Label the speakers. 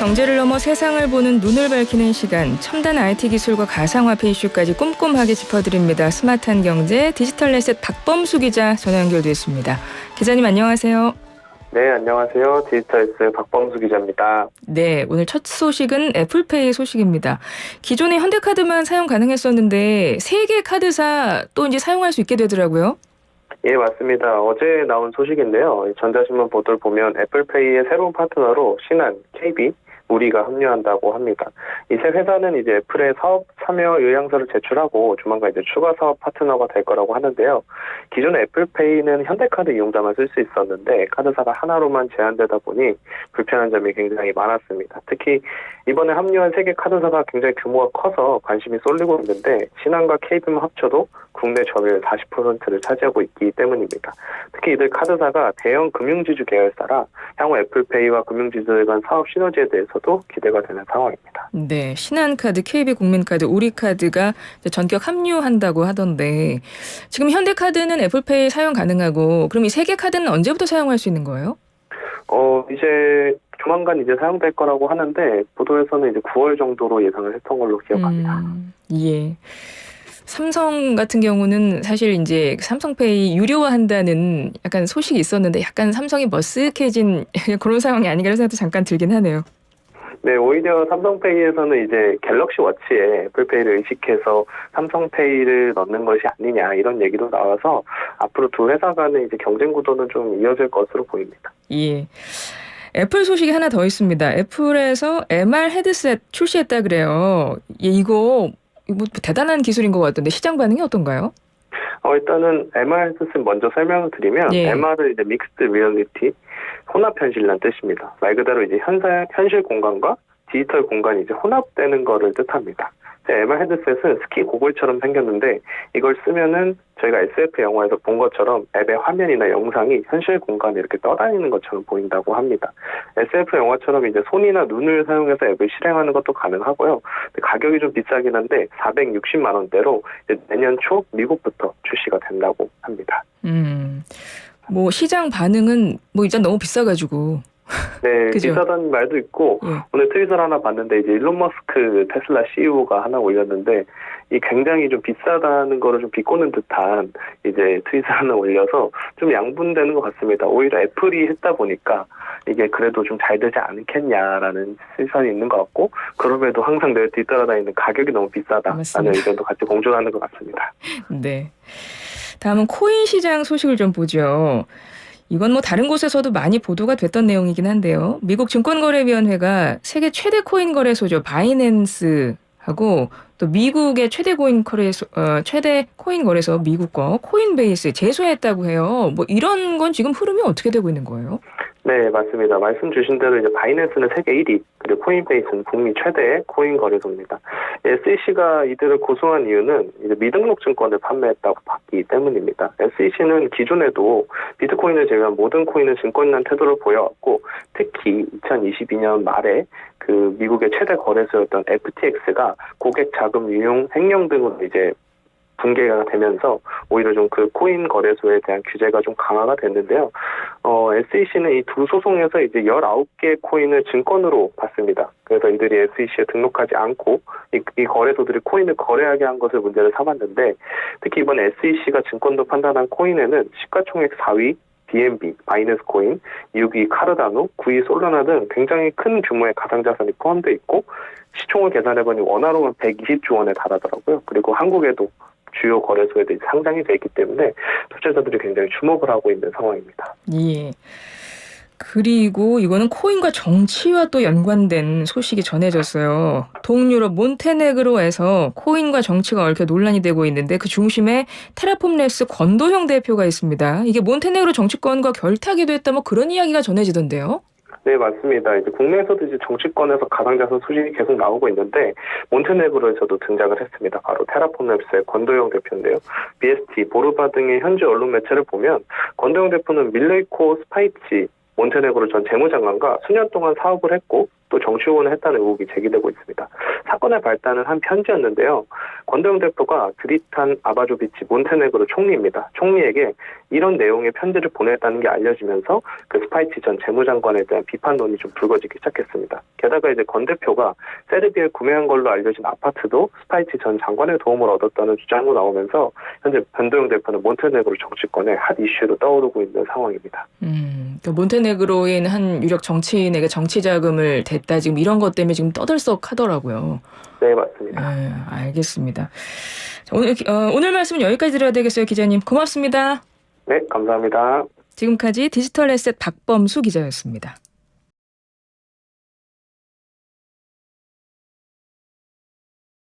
Speaker 1: 경제를 넘어 세상을 보는 눈을 밝히는 시간, 첨단 IT 기술과 가상화폐 이슈까지 꼼꼼하게 짚어드립니다. 스마트한 경제 디지털 레셋 박범수 기자 전화 연결돼 있습니다. 기자님 안녕하세요.
Speaker 2: 네, 안녕하세요. 디지털스 박범수 기자입니다.
Speaker 1: 네, 오늘 첫 소식은 애플페이 소식입니다. 기존에 현대카드만 사용 가능했었는데 세 개 카드사 또 이제 사용할 수 있게 되더라고요.
Speaker 2: 예, 맞습니다. 어제 나온 소식인데요. 전자신문 보도를 보면 애플페이의 새로운 파트너로 신한, KB, 우리가 합류한다고 합니다. 이 세 회사는 이제 애플의 사업 참여 의향서를 제출하고 조만간 이제 추가 사업 파트너가 될 거라고 하는데요. 기존 애플페이는 현대카드 이용자만 쓸 수 있었는데 카드사가 하나로만 제한되다 보니 불편한 점이 굉장히 많았습니다. 특히 이번에 합류한 세 개 카드사가 굉장히 규모가 커서 관심이 쏠리고 있는데 신한과 KB만 합쳐도 국내 점유율 40%를 차지하고 있기 때문입니다. 특히 이들 카드사가 대형 금융지주 계열사라 향후 애플페이와 금융지주들 간 사업 시너지에 대해서도 기대가 되는 상황입니다.
Speaker 1: 네, 신한카드, KB국민카드, 우리카드가 전격 합류한다고 하던데 지금 현대카드는 애플페이 사용 가능하고 그럼 이 세 개 카드는 언제부터 사용할 수 있는 거예요?
Speaker 2: 이제 조만간 이제 사용될 거라고 하는데 보도에서는 이제 9월 정도로 예상을 했던 걸로 기억합니다.
Speaker 1: 예. 삼성 같은 경우는 사실 이제 삼성페이 유료화한다는 약간 소식이 있었는데 약간 삼성이 머쓱해진 그런 상황이 아닌가 라는 생각도 잠깐 들긴 하네요.
Speaker 2: 네, 오히려 삼성페이에서는 이제 갤럭시 워치에 애플페이를 의식해서 삼성페이를 넣는 것이 아니냐 이런 얘기도 나와서 앞으로 두 회사 간의 이제 경쟁 구도는 좀 이어질 것으로 보입니다.
Speaker 1: 예. 애플 소식이 하나 더 있습니다. 애플에서 MR 헤드셋 출시했다 그래요. 예, 이거 뭐 대단한 기술인 것 같던데 시장 반응이 어떤가요?
Speaker 2: 일단은 MR 헤드셋 먼저 설명을 드리면 MR은 이제 믹스드 리얼리티, 혼합 현실이라는 뜻입니다. 말 그대로 이제 현실 공간과 디지털 공간이 이제 혼합되는 거를 뜻합니다. MR 헤드셋은 스키 고글처럼 생겼는데 이걸 쓰면은 저희가 SF 영화에서 본 것처럼 앱의 화면이나 영상이 현실 공간에 이렇게 떠다니는 것처럼 보인다고 합니다. SF 영화처럼 이제 손이나 눈을 사용해서 앱을 실행하는 것도 가능하고요. 가격이 좀 비싸긴 한데 460만 원대로 내년 초 미국부터 출시가 된다고 합니다.
Speaker 1: 뭐 시장 반응은 뭐 일단 너무 비싸가지고.
Speaker 2: 네, 비싸다는 말도 있고 오늘 트윗을 하나 봤는데 이제 일론 머스크 테슬라 CEO가 하나 올렸는데 이 굉장히 좀 비싸다는 거를 좀 비꼬는 듯한 이제 트윗을 하나 올려서 좀 양분되는 것 같습니다. 오히려 애플이 했다 보니까 이게 그래도 좀 잘 되지 않겠냐라는 시선이 있는 것 같고 그럼에도 항상 늘 뒤따라다니는 가격이 너무 비싸다라는 의견도 같이 공존하는 것 같습니다.
Speaker 1: 네. 다음은 코인 시장 소식을 좀 보죠. 이건 뭐 다른 곳에서도 많이 보도가 됐던 내용이긴 한데요. 미국 증권거래위원회가 세계 최대 코인 거래소죠. 바이낸스하고 또 미국의 최대 코인 거래소 미국 거 코인베이스 제소했다고 해요. 뭐 이런 건 지금 흐름이 어떻게 되고 있는 거예요?
Speaker 2: 네, 맞습니다. 말씀 주신 대로 이제 바이낸스는 세계 1위, 그리고 코인베이스는 북미 최대의 코인 거래소입니다. SEC가 이들을 고소한 이유는 이제 미등록 증권을 판매했다고 봤기 때문입니다. SEC는 기존에도 비트코인을 제외한 모든 코인을 증권이라는 태도를 보여왔고, 특히 2022년 말에 그 미국의 최대 거래소였던 FTX가 고객 자금 유용 횡령 등으로 이제 붕괴가 되면서 오히려 좀 그 코인 거래소에 대한 규제가 좀 강화가 됐는데요. SEC는 이 두 소송에서 이제 19개 코인을 증권으로 봤습니다. 그래서 이들이 SEC에 등록하지 않고 이 거래소들이 코인을 거래하게 한 것을 문제를 삼았는데 특히 이번 SEC가 증권도 판단한 코인에는 시가총액 4위 BNB, 바이낸스 코인, 6위 카르다노, 9위 솔라나 등 굉장히 큰 규모의 가상자산이 포함되어 있고 시총을 계산해보니 원화로는 120조 원에 달하더라고요. 그리고 한국에도 주요 거래소에도 상장이 돼 있기 때문에 투자자들이 굉장히 주목을 하고 있는 상황입니다.
Speaker 1: 예. 그리고 이거는 코인과 정치와 또 연관된 소식이 전해졌어요. 동유럽 몬테네그로에서 코인과 정치가 얽혀 논란이 되고 있는데 그 중심에 테라폼랩스 권도형 대표가 있습니다. 이게 몬테네그로 정치권과 결탁이 됐다 뭐 그런 이야기가 전해지던데요.
Speaker 2: 네, 맞습니다. 이제 국내에서도 이제 정치권에서 가상자산 소식이 계속 나오고 있는데 몬테네그로에서도 등장을 했습니다. 바로 테라폼랩스의 권도영 대표인데요. BST, 보르바 등의 현지 언론 매체를 보면 권도영 대표는 밀레이코 스파이치 몬테네그로 전 재무장관과 수년 동안 사업을 했고 또 정치 후원을 했다는 의혹이 제기되고 있습니다. 사건의 발단은 한 편지였는데요. 권도영 대표가 드리탄 아바조비치 몬테네그로 총리입니다. 총리에게 이런 내용의 편지를 보냈다는 게 알려지면서 그 스파이치 전 재무장관에 대한 비판론이 좀 불거지기 시작했습니다. 게다가 이제 권 대표가 세르비아에 구매한 걸로 알려진 아파트도 스파이치 전 장관의 도움을 얻었다는 주장도 나오면서 현재 권도영 대표는 몬테네그로 정치권의 핫 이슈로 떠오르고 있는 상황입니다.
Speaker 1: 그 몬테네그로인 한 유력 정치인에게 정치 자금을 댔다 지금 이런 것 때문에 지금 떠들썩하더라고요.
Speaker 2: 네, 맞습니다.
Speaker 1: 네, 알겠습니다. 자, 오늘 말씀 여기까지 드려야 되겠어요, 기자님. 고맙습니다.
Speaker 2: 네, 감사합니다.
Speaker 1: 지금까지 디지털 에셋 박범수 기자였습니다.